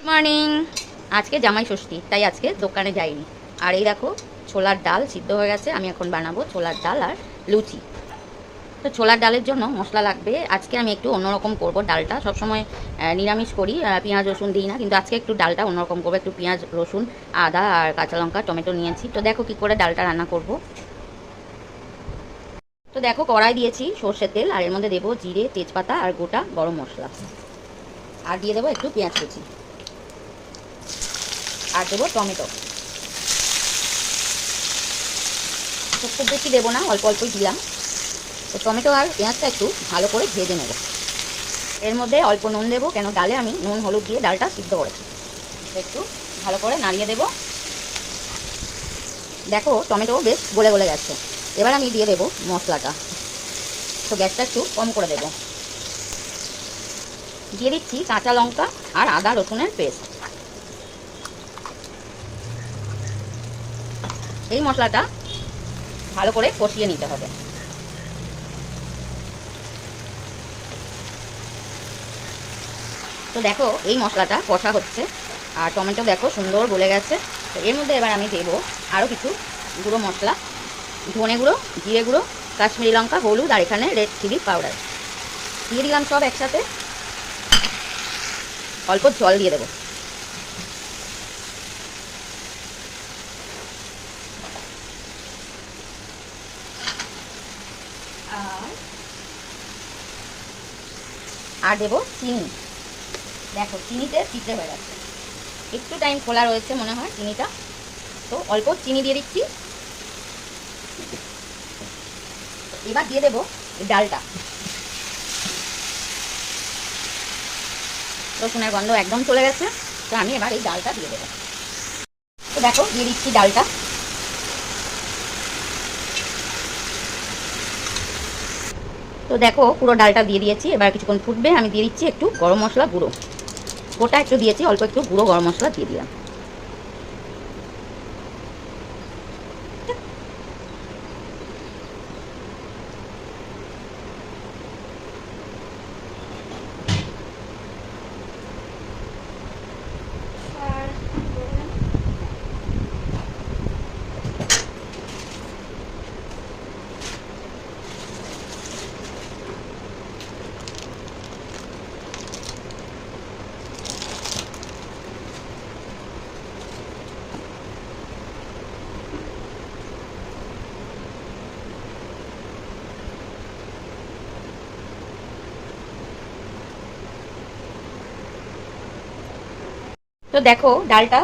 Morning. আজকে জামাই ষষ্ঠী, তাই আজকে দোকানে যাইনি। আর এই দেখো ছোলার ডাল সিদ্ধ হয়ে গেছে, আমি এখন বানাবো ছোলার ডাল আর লুচি। তো ছোলার ডালের জন্য মশলা লাগবে। আজকে আমি একটু অন্যরকম করব ডালটা। সবসময় নিরামিষ করি, পেঁয়াজ রসুন দিই না, কিন্তু আজকে একটু ডালটা অন্যরকম করবো। একটু পেঁয়াজ রসুন আদা আর কাঁচা লঙ্কা টমেটো নিয়েছি। তো দেখো কী করে ডালটা রান্না করব। তো দেখো কড়াই দিয়েছি সর্ষের তেল, আর এর মধ্যে দেবো জিরে তেজপাতা আর গোটা গরম মশলা, আর দিয়ে দেবো একটু পেঁয়াজ কুচি, আর দেবো টমেটো। তো খুব বেশি দেবো না, অল্প অল্পই দিলাম। তো টমেটো আর পেঁয়াজটা একটু ভালো করে ভেজে নেব। এর মধ্যে অল্প নুন দেবো, কেন ডালে আমি নুন হলুদ দিয়ে ডালটা সিদ্ধ করেছি। তো একটু ভালো করে নাড়িয়ে দেবো। দেখো টমেটো বেশ গলে গলে গেছে। এবার আমি দিয়ে দেবো মশলাটা। তো গ্যাসটা একটু কম করে দেবো। দিয়ে দিচ্ছি কাঁচা লঙ্কা আর আদা রসুনের পেস্ট। এই মশলাটা ভালো করে কষিয়ে নিতে হবে। তো দেখো এই মশলাটা কষা হচ্ছে, আর টমেটো দেখো সুন্দর গলে গেছে। তো এর মধ্যে এবার আমি দেবো আরও কিছু গুঁড়ো মশলা, ধনে গুঁড়ো, জিরে গুঁড়ো, কাশ্মীরি লঙ্কা, হলুদ, আর এখানে রেড চিলি পাউডার দিয়ে দিলাম সব একসাথে। অল্প জল দিয়ে দেবো। আর দেবো চিনি। দেখো চিনিতে চিটে হয়ে যাচ্ছে, একটু টাইম খোলা রয়েছে মনে হয় চিনিটা। তো অল্প চিনি দিয়ে দিচ্ছি। এবার দিয়ে দেবো ডালটা। রসুনের গন্ধ একদম চলে গেছে। তো আমি এবার এই ডালটা দিয়ে দেবো। তো দেখো দিয়ে দিচ্ছি ডালটা। তো দেখো পুরো ডালটা দিয়ে দিয়েছি। এবার কিছুক্ষণ ফুটবে, আমি দিয়ে দিচ্ছি একটু গরম মশলা গুঁড়ো। গোটা একটু দিয়েছি, অল্প একটু গুঁড়ো গরম মশলা দিয়ে দিলাম। তো দেখো ডালটা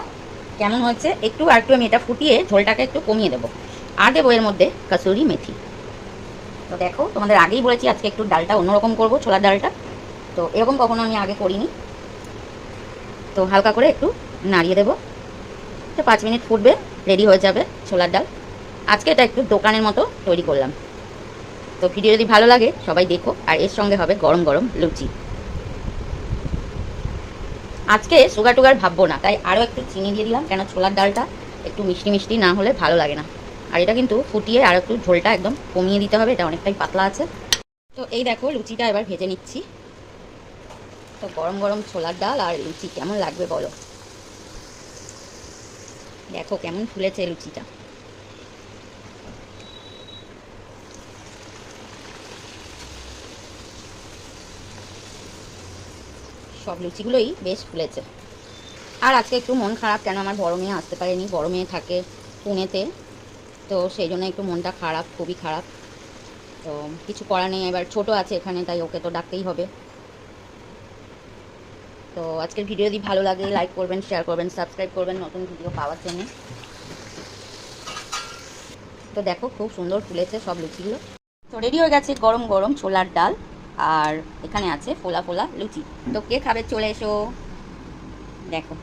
কেমন হয়েছে, একটু আর একটু আমি এটা ফুটিয়ে ঝোলটাকে একটু কমিয়ে দেবো। আর দেবো এর মধ্যে কসুরি মেথি। তো দেখো তোমাদের আগেই বলেছি আজকে একটু ডালটা অন্যরকম করবো, ছোলার ডালটা। তো এরকম কখনো আমি আগে করিনি। তো হালকা করে একটু নাড়িয়ে দেবো। তো 5 মিনিট ফুটবে, রেডি হয়ে যাবে ছোলার ডাল। আজকে এটা একটু দোকানের মতো তৈরি করলাম। তো ভিডিও যদি ভালো লাগে সবাই দেখো, আর এর সঙ্গে হবে গরম গরম লুচি। আজকে সুগার টুগার ভাববো না, তাই আরও একটু চিনি দিয়ে দিলাম, কেন ছোলার ডালটা একটু মিষ্টি মিষ্টি না হলে ভালো লাগে না। আর এটা কিন্তু ফুটিয়ে আর একটু ঝোলটা একদম কমিয়ে দিতে হবে, এটা অনেকটাই পাতলা আছে। তো এই দেখো লুচিটা এবার ভেজে নিচ্ছি। তো গরম গরম ছোলার ডাল আর লুচি কেমন লাগবে বলো। দেখো কেমন ফুলেছে লুচিটা। সব লুচিগুলোই বেশ ফুলেছে। আর আজকে একটু মন খারাপ, কেন আমার বড় মেয়ে আসতে পারেনি। বড় মেয়ে থাকে পুনেতে, তো সেই জন্য একটু মনটা খারাপ, খুবই খারাপ। তো কিছু করার নেই, এবার ছোট আছে এখানে, তাই ওকে তো ডাকতেই হবে। তো আজকের ভিডিও যদি ভালো লাগে লাইক করবেন, শেয়ার করবেন, সাবস্ক্রাইব করবেন নতুন ভিডিও পাওয়ার জন্য। তো দেখো খুব সুন্দর ফুলেছে সব লুচিগুলো। তো রেডি হয়ে গেছে গরম গরম ছোলার ডাল, আর এখানে আছে ফোলা ফোলা লুচি। তো কে খাবে চলে এসো। দেখো।